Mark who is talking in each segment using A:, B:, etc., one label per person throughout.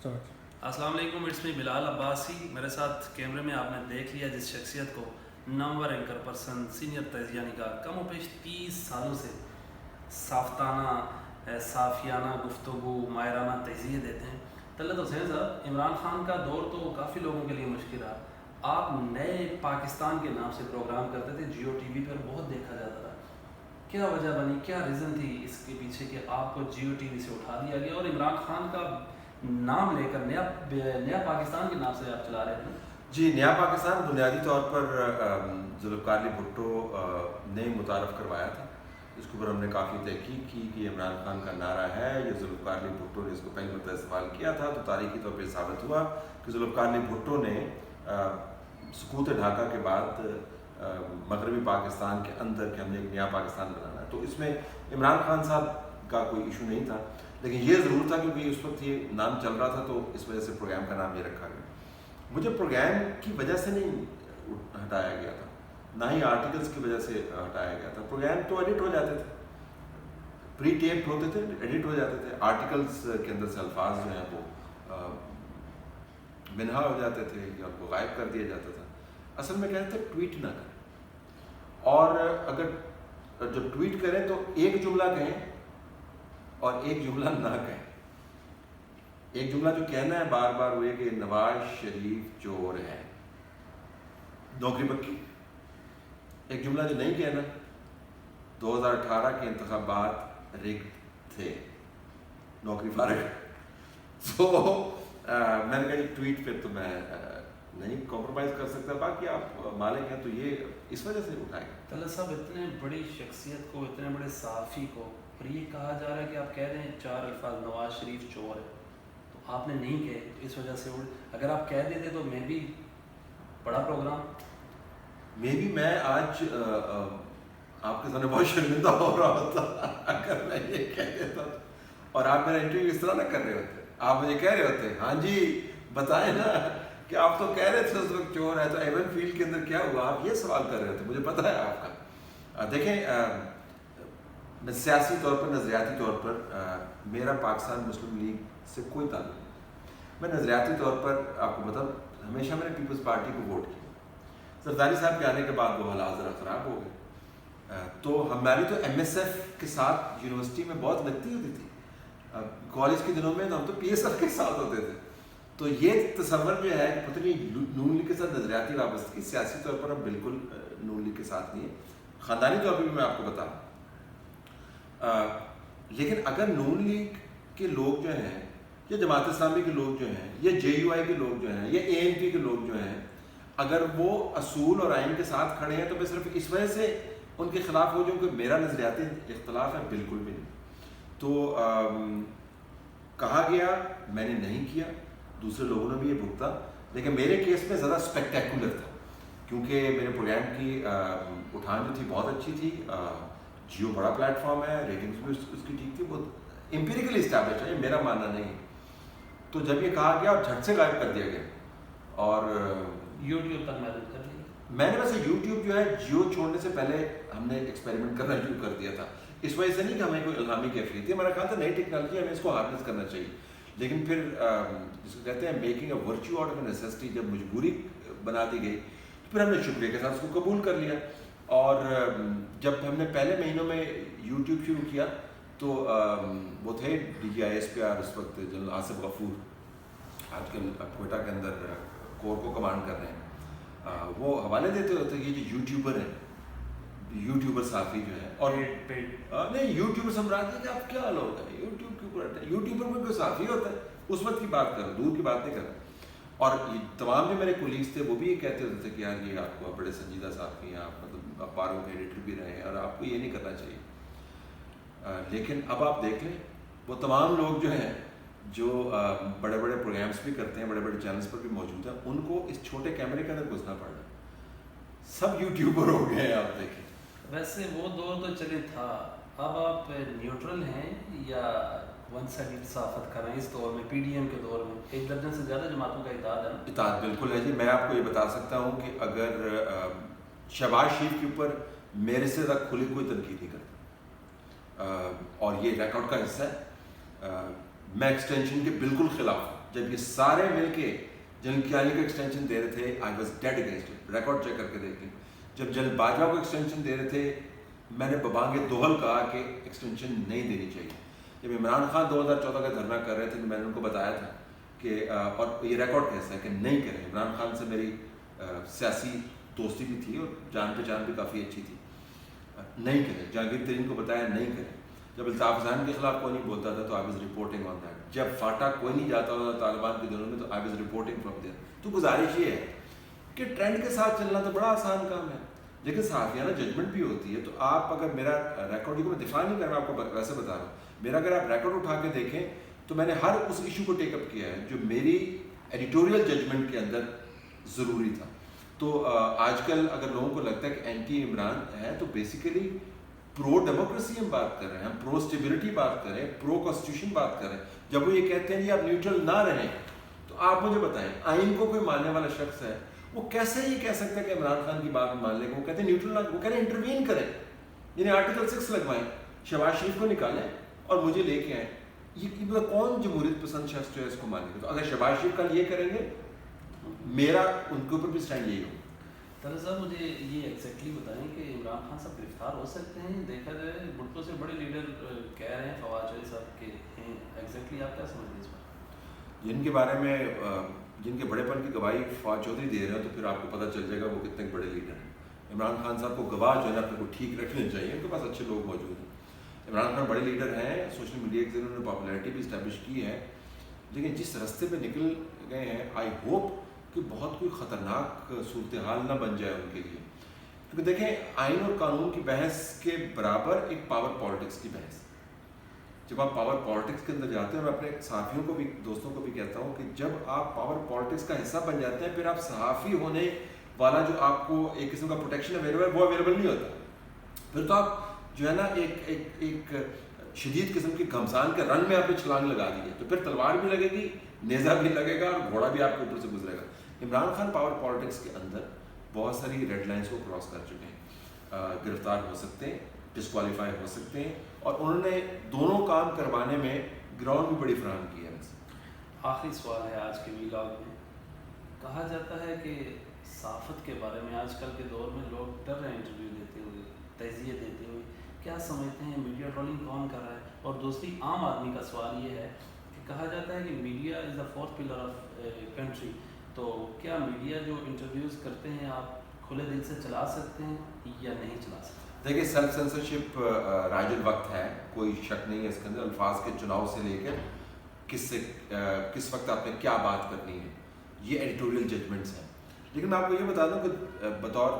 A: السلام علیکم، it's me بلال عباسی. میرے ساتھ کیمرے میں آپ نے دیکھ لیا جس شخصیت کو نامور اینکر پرسن سینئر تجزیہ کا کم و بیش 30 سالوں سے صافتانہ صافیانہ گفتگو ماہرانہ تجزیے دیتے ہیں. طلعت حسین صاحب، عمران خان کا دور تو کافی لوگوں کے لیے مشکل رہا. آپ نئے پاکستان کے نام سے پروگرام کرتے تھے جیو ٹی وی پر، بہت دیکھا جاتا تھا. کیا وجہ بنی، کیا ریزن تھی اس کے پیچھے کہ آپ کو جیو ٹی وی سے اٹھا دیا گیا اور عمران خان کا نام لے کر نیا پاکستان کے نام سے آپ چلا رہے تھے؟
B: جی، نیا پاکستان بنیادی طور پر ذوالفقار علی بھٹو نے متعارف کروایا تھا. اس کے اوپر ہم نے کافی تحقیق کی کہ عمران خان کا نعرہ ہے. یہ ذوالفقار علی بھٹو نے اس کو پہلی مرتبہ استعمال کیا تھا، تو تاریخی طور پہ ثابت ہوا کہ ذوالفقار علی بھٹو نے سقوط ڈھاکہ کے بعد مغربی پاکستان کے اندر کہ ہم نے ایک نیا پاکستان بنانا ہے. تو اس میں عمران خان صاحب کا کوئی ایشو نہیں تھا، لیکن یہ ضرور تھا کیونکہ اس وقت یہ نام چل رہا تھا تو اس وجہ سے پروگرام کا نام یہ رکھا گیا. مجھے پروگرام کی وجہ سے نہیں ہٹایا گیا تھا، نہ ہی آرٹیکلز کی وجہ سے ہٹایا گیا تھا. پروگرام تو ایڈٹ ہو جاتے تھے، پری ٹیپ ہوتے تھے، ایڈٹ ہو جاتے تھے. آرٹیکلز کے اندر سے الفاظ جو ہیں وہ منہا ہو جاتے تھے یا ان کو غائب کر دیا جاتا تھا. اصل میں کہتے تھے ٹویٹ نہ کریں، اور اگر جب ٹویٹ کریں تو ایک جملہ کہیں اور ایک جملہ نہ کہیں. ایک جملہ جو کہنا ہے بار بار وہ یہ کہ نواز شریف چور ہے، نوکری پکی. ایک جملہ جو نہیں کہنا 2018 کے انتخابات رگڈ تھے، نوکری فارغ. تو میں نے کہا ٹویٹ پہ تو میں نہیں کمپرومائز کر سکتا، باقی آپ مالک ہیں تو یہ اس وجہ سے اٹھائے.
A: طلعت صاحب، اتنے بڑی شخصیت کو، اتنے بڑے صحافی کو، اور یہ کہا جا رہا ہے کہ آپ کہہ رہے ہیں 4 الفاظ نواز شریف چور ہے، تو آپ نے نہیں کہے تو اس وجہ سے اگر آپ کہہ دیتے تو میں بھی بڑا پروگرام
B: میں آج آپ کے سامنے بہت شرمندہ ہو رہا ہوتا اگر میں یہ کہہ دیتا اور آپ میرا انٹرویو اس طرح نہ کر رہے ہوتے. آپ مجھے کہہ رہے ہوتے ہاں جی بتائیں نا کہ آپ تو کہہ رہے تھے اس وقت چور ہے، تو ایون فیلڈ کے اندر کیا ہوا، آپ یہ سوال کر رہے ہوتے. مجھے پتہ ہے آپ کا. دیکھیں، سیاسی طور پر، نظریاتی طور پر میرا پاکستان مسلم لیگ سے کوئی تعلق نہیں. میں نظریاتی طور پر آپ کو بتاؤں، ہمیشہ میں نے پیپلز پارٹی کو ووٹ کیا. زرداری صاحب کے آنے کے بعد وہ حالات ذرا خراب ہو گئے، تو ہماری تو ایم ایس ایف کے ساتھ یونیورسٹی میں بہت لگتی ہوتی تھی. کالج کے دنوں میں تو ہم تو پی ایس ایف کے ساتھ ہوتے تھے. تو یہ تصور جو ہے کہ پتہ نہیں نون لیگ کے ساتھ نظریاتی وابستگی، سیاسی طور پر ہم بالکل نون لیگ کے ساتھ نہیں ہے، خاندانی طور پر بھی میں آپ کو بتاؤں. لیکن اگر نون لیگ کے لوگ جو ہیں، یا جماعت اسلامی کے لوگ جو ہیں، یا جے یو آئی کے لوگ جو ہیں، یا اے این پی کے لوگ جو ہیں، اگر وہ اصول اور آئین کے ساتھ کھڑے ہیں تو میں صرف اس وجہ سے ان کے خلاف ہو جاؤں کہ میرا نظریاتی اختلاف ہے، بالکل بھی نہیں. تو کہا گیا، میں نے نہیں کیا، دوسرے لوگوں نے بھی یہ بھگتا. لیکن میرے کیس میں زیادہ اسپیکٹیکولر تھا کیونکہ میرے پروگرام کی اٹھان جو تھی بہت اچھی تھی. جیو بڑا پلیٹ فارم ہے، ریٹنگز بھی اس کی ٹھیک تھی، بہت امپیریکلی اسٹیبلش ہے، یہ میرا ماننا نہیں. تو جب یہ کہا گیا اور جھٹ سے غائب کر دیا گیا، اور
A: یوٹیوب تک محدود کر دیا.
B: میں نے ویسے یوٹیوب جو ہے جیو چھوڑنے سے پہلے ہم نے ایکسپیریمنٹ کرنا شروع کر دیا تھا. اس وجہ سے نہیں کہ ہمیں کوئی الہامی کیفیت تھی، ہمارا خیال تھا نئی ٹیکنالوجی ہمیں اس کو ہارنس کرنا چاہیے. لیکن پھر جس کو کہتے ہیں making a virtue out of a necessity, جب مجبوری بنا دی گئی تو پھر ہم نے شکریہ کے ساتھ اس کو قبول کر لیا. اور جب ہم نے پہلے مہینوں میں یوٹیوب شروع کیا تو وہ تھے D G I S P R اس وقت جنرل آصف غفور، آج کل کوئٹہ کے اندر کور کو کمانڈ کر رہے ہیں. وہ حوالے دیتے ہوتے کہ یہ جو یوٹیوبر ہیں، یوٹیوبر صحافی جو ہے، اور نہیں یوٹیوبر سمراج ہے کہ آپ کیا لوگ ہیں یوٹیوب کے اوپر، یوٹیوبر میں کوئی صحافی ہوتا ہے. اس وقت کی بات کر رہا ہوں، دور کی بات نہیں کر رہا. اور تمام جو میرے کولیگز تھے وہ بھی یہ کہتے ہوتے تھے کہ یار یہ آپ کو بڑے سنجیدہ صحافی ہیں، آپ مطلب اخباروں کے ایڈیٹر بھی رہے ہیں اور آپ کو یہ نہیں کرنا چاہیے. لیکن اب آپ دیکھ لیں وہ تمام لوگ جو ہیں جو بڑے بڑے پروگرامس بھی کرتے ہیں، بڑے بڑے چینلز پر بھی موجود ہیں، ان کو اس چھوٹے کیمرے کے اندر گھسنا پڑ رہا ہے. سب یوٹیوبر ہو گئے ہیں. آپ دیکھیں
A: ویسے وہ دور تو چلے تھا، اب آپ نیوٹرل ہیں یا ون سائڈ صحافت کر رہے ہیں اس دور میں، پی ڈی ایم کے دور میں 1 درجن سے زیادہ جماعتوں کا اتحاد ہے نا؟
B: اتحاد بالکل ہے جی. میں آپ کو یہ بتا سکتا ہوں کہ اگر شہباز شریف کے اوپر میرے سے زیادہ کھلی کوئی تنقید نہیں کرتا، اور یہ ریکارڈ کا حصہ ہے. میں ایکسٹینشن کے بالکل خلاف ہوں. جب یہ سارے مل کے جنرل کیانی کو ایکسٹینشن دے رہے تھے, I was dead against it. Record check کر کے دیکھ لیں. جب جنرل باجوہ کو ایکسٹینشن دے رہے تھے, میں نے ببانگ دوہل کہا کہ ایکسٹینشن نہیں دینی چاہیے. جب عمران خان 2014 کا دھرنا کر رہے تھے تو میں نے ان کو بتایا تھا کہ اور یہ ریکارڈ کیسا ہے کہ نہیں کریں. عمران خان سے میری سیاسی دوستی بھی تھی اور جان پہچان بھی کافی اچھی تھی. نہیں کریں. جہانگیر ترین کو بتایا نہیں کریں. جب الطاف حسین کے خلاف کوئی نہیں بولتا تھا تو I was reporting on that. جب فاٹا کوئی نہیں جاتا تھا طالبان کے دنوں میں تو I was reporting from there. تو گزارش یہ ہے کہ ٹرینڈ کے ساتھ چلنا تو بڑا آسان کام ہے, لیکن صحافیانہ ججمنٹ بھی ہوتی ہے. تو آپ اگر میرا ریکارڈ کو میں دفاع نہیں کر رہا, آپ کو ویسے بتا رہا ہوں, میرا اگر آپ ریکارڈ اٹھا کے دیکھیں تو میں نے ہر اس ایشو کو ٹیک اپ کیا ہے جو میری ایڈیٹوریل ججمنٹ کے اندر ضروری تھا. تو آج کل اگر لوگوں کو لگتا ہے کہ اینٹی عمران ہے تو بیسیکلی پرو ڈیموکریسی ہم بات کر رہے ہیں, ہم پرو اسٹیبلٹی بات کر رہے ہیں, پرو کانسٹیٹیوشن بات کر رہے ہیں. جب وہ یہ کہتے ہیں کہ آپ نیوٹرل نہ رہیں تو آپ مجھے بتائیں آئین کو کوئی ماننے والا شخص ہے وہ کیسے یہ کہہ سکتا ہے کہ عمران خان کی بات مان لے گا؟ وہ کہتے ہیں نیوٹرل نہ, وہ کہہ رہے ہیں انٹروین کریں, یعنی آرٹیکل 6 لگوائیں, شہباز شریف کو نکالیں اور مجھے لے کے آئیں. یہ کون جمہوریت پسند شخص جو ہے اس کو مانے گا؟ تو اگر شہباز شریف کل یہ کریں گے میرا ان کے اوپر بھی اسٹینڈ یہی ہوگا.
A: طارق صاحب مجھے یہ ایگزیکٹلی بتائیں کہ عمران خان صاحب گرفتار ہو سکتے ہیں؟ دیکھا جائے بھٹو سے بڑے لیڈر کہہ رہے ہیں فواد چودھری صاحب کے ہیں, ایگزیکٹلی آپ کیا سمجھتے ہیں اس پر؟
B: جن کے بارے میں جن کے بڑے پن کی گواہی فواد چودھری دے رہے ہیں تو پھر آپ کو پتہ چل جائے گا وہ کتنے بڑے لیڈر ہیں. عمران خان صاحب کو گواہ جو ہے نا اپنے کو ٹھیک رکھنے چاہیے, ان کے پاس اچھے لوگ موجود ہیں. عمران خان بڑے لیڈر ہیں, سوشل میڈیا کے ذریعے انہوں نے پاپولیرٹی بھی اسٹیبلش کی ہے, لیکن جس راستے پہ نکل گئے ہیں آئی ہوپ کہ بہت کوئی خطرناک صورتحال نہ بن جائے ان کے لیے. کیونکہ دیکھیں آئین اور قانون کی بحث کے برابر ایک پاور پالیٹکس کی بحث. جب آپ پاور پالیٹکس کے اندر جاتے ہیں, میں اپنے صحافیوں کو بھی دوستوں کو بھی کہتا ہوں کہ جب آپ پاور پالیٹکس کا حصہ بن جاتے ہیں پھر آپ صحافی ہونے والا جو آپ کو ایک قسم کا پروٹیکشن اویلیبل ہے وہ اویلیبل نہیں ہوتا. پھر تو آپ جو ہے نا ایک شدید قسم کی گھمسان کے رن میں آپ نے چھلانگ لگا دی ہے, تو پھر تلوار بھی لگے گی, نیزہ بھی لگے گا اور گھوڑا بھی آپ کے اوپر سے گزرے گا. عمران خان پاور پالیٹکس کے اندر بہت ساری ریڈ لائنس کو کراس کر چکے ہیں. گرفتار ہو سکتے ہیں, ڈسکوالیفائی ہو سکتے ہیں, اور انہوں نے دونوں کام کروانے میں گراؤنڈ بھی بڑی فراہم کی ہے.
A: آخری سوال ہے آج کے ویلاگ میں. کہا جاتا ہے کہ صحافت کے بارے میں آج کل کے دور میں لوگ ڈر رہے ہیں انٹرویو دیتے ہوئے, تجزیے دیتے ہوئے. کیا سمجھتے ہیں میڈیا ٹرولنگ کون کر رہا ہے؟ اور دوسری عام آدمی کا سوال یہ ہے کہ کہا جاتا ہے کہ media is the fourth pillar of country, تو کیا میڈیا جو انٹرویوز کرتے ہیں آپ کھلے دل سے چلا سکتے ہیں یا نہیں چلا سکتے؟
B: دیکھیے سیلف سینسرشپ راج الوقت ہے, کوئی شک نہیں ہے اس کے اندر. الفاظ کے چناؤ سے لے کر کس وقت آپ نے کیا بات کرنی ہے, یہ ایڈیٹوریل ججمنٹس ہیں. لیکن میں آپ کو یہ بتا دوں کہ بطور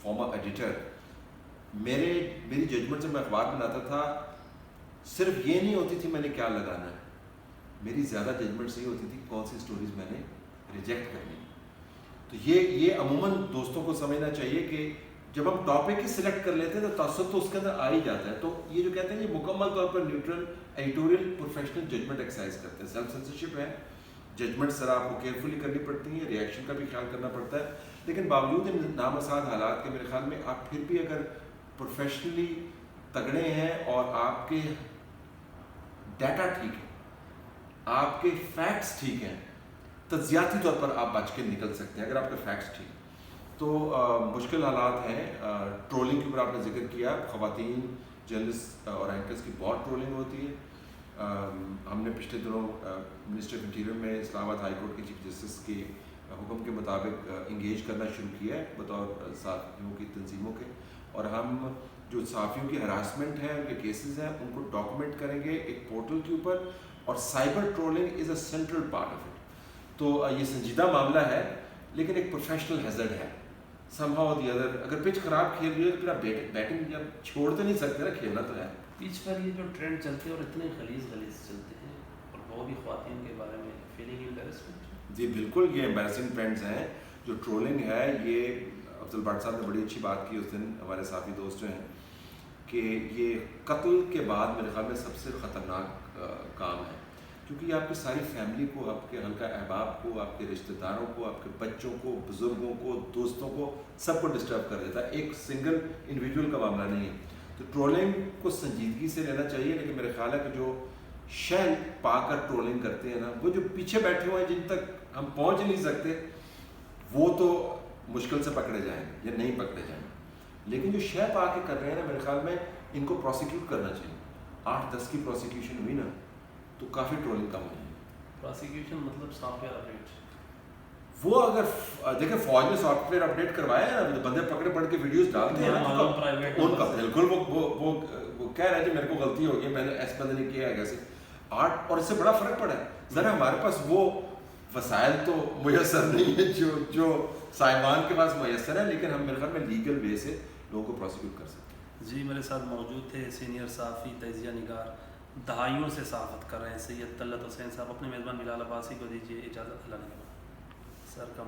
B: فارمر ایڈیٹر میری ججمنٹ سے میں اخبار بناتا تھا, صرف یہ نہیں ہوتی تھی میں نے کیا لگانا ہے, میری زیادہ ججمنٹس یہ ہوتی تھی کون سی سٹوریز میں نے ریجیکٹ کرنی. تو یہ عموماً دوستوں کو سمجھنا چاہیے کہ جب ہم ٹاپک ہی سلیکٹ کر لیتے ہیں تو تعصب تو اس کے اندر آ ہی جاتا ہے. تو یہ جو کہتے ہیں یہ مکمل طور پر neutral editorial professional judgement exercise کرتے ہیں. سیلف سینسرشپ ہے, ججمنٹ سر آپ کو کیئرفلی کرنی پڑتی ہیں, ریئیکشن کا بھی خیال کرنا پڑتا ہے, لیکن باوجود ان نامساعد حالات کے میرے خیال میں آپ پھر بھی اگر پروفیشنلی تگڑے ہیں اور آپ کے ڈیٹا ٹھیک ہے, آپ کے فیکٹس ٹھیک ہیں, تجزیاتی طور پر آپ بچ کے نکل سکتے ہیں اگر آپ کے فیکٹس ٹھیک. تو مشکل حالات ہیں. ٹرولنگ کے اوپر آپ نے ذکر کیا, خواتین جرنلسٹ اور اینکرز کی بہت ٹرولنگ ہوتی ہے. ہم نے پچھلے دنوں منسٹر آف انٹیریئر میں اسلام آباد ہائی کورٹ کے چیف جسٹس کے حکم کے مطابق انگیج کرنا شروع کیا ہے بطور صحافیوں کی تنظیموں کے, اور ہم جو صحافیوں کی ہراسمنٹ ہے ان کے کیسز ہیں ان کو ڈاکومنٹ کریں گے ایک پورٹل کے اوپر, اور cyber trolling is a central part of it. تو یہ سنجیدہ معاملہ ہے لیکن ایک پروفیشنل ہیزرڈ ہے. سم ہاؤ دی ادر اگر پچ خراب کھیل رہی ہے تو پھر آپ بیٹنگ جب چھوڑ تو نہیں سکتے نا, کھیلنا تو ہے.
A: پچ پر یہ جو ٹرینڈ چلتے ہیں اور اتنے غلیظ چلتے ہیں, اور وہ بھی خواتین کے بارے میں فیلنگ امبیرسمنٹ.
B: جی بالکل, یہ امبیرسنگ ٹرینڈز ہیں. جو ٹرولنگ ہے یہ افضل بٹ صاحب نے بڑی اچھی بات کی اس دن, ہمارے ساتھی دوست جو ہیں, کہ یہ قتل کے بعد میرے خیال میں سب سے خطرناک کام ہے, کیونکہ یہ آپ کی ساری فیملی کو, آپ کے حلقہ احباب کو, آپ کے رشتہ داروں کو, آپ کے بچوں کو, بزرگوں کو, دوستوں کو, سب کو ڈسٹرب کر دیتا ہے. ایک سنگل انڈیویجول کا معاملہ نہیں ہے. تو ٹرولنگ کو سنجیدگی سے لینا چاہیے, لیکن میرے خیال ہے کہ جو شہ پا کر ٹرولنگ کرتے ہیں نا، وہ جو پیچھے بیٹھے ہوئے ہیں جن تک ہم پہنچ نہیں سکتے وہ تو مشکل سے پکڑے جائیں گے یا نہیں پکڑے جائیں گے، لیکن جو شہ پا کے کر رہے ہیں نا میرے خیال میں ان کو پروسیکیوٹ کرنا چاہیے. 8-10 کی پروسیکیوشن ہوئی نا تو کافی ٹرولنگ کم ہوئی.
A: پروسیکیوشن مطلب سافٹ ویئر اپڈیٹ.
B: وہ اگر دیکھیں فوج نے سافٹ ویئر اپڈیٹ کروایا ہے نا، بندے پکڑے پڑھ کے ویڈیوز ڈالتے ہیں ان کا بالکل وہ کہہ رہے ہیں کہ میرے کو غلطی ہو گئی، میں نے ایسے بندے نے کیا ہے کیسے. اور اس سے بڑا فرق پڑا ہے ذرا، ہمارے پاس وہ وسائل تو میسر نہیں ہے جو سائمان کے پاس میسر ہے، لیکن ہم میرے خیال میں لیگل وے سے لوگوں کو پروسیکیوٹ کر سکتے ہیں.
A: جی میرے ساتھ موجود تھے سینئر صحافی تجزیہ نگار، دہائیوں سے صحافت کر رہے ہیں سید طلعت حسین صاحب. اپنے میزبان بلال عباسی کو دیجیے اجازت. اللہ نے سر کا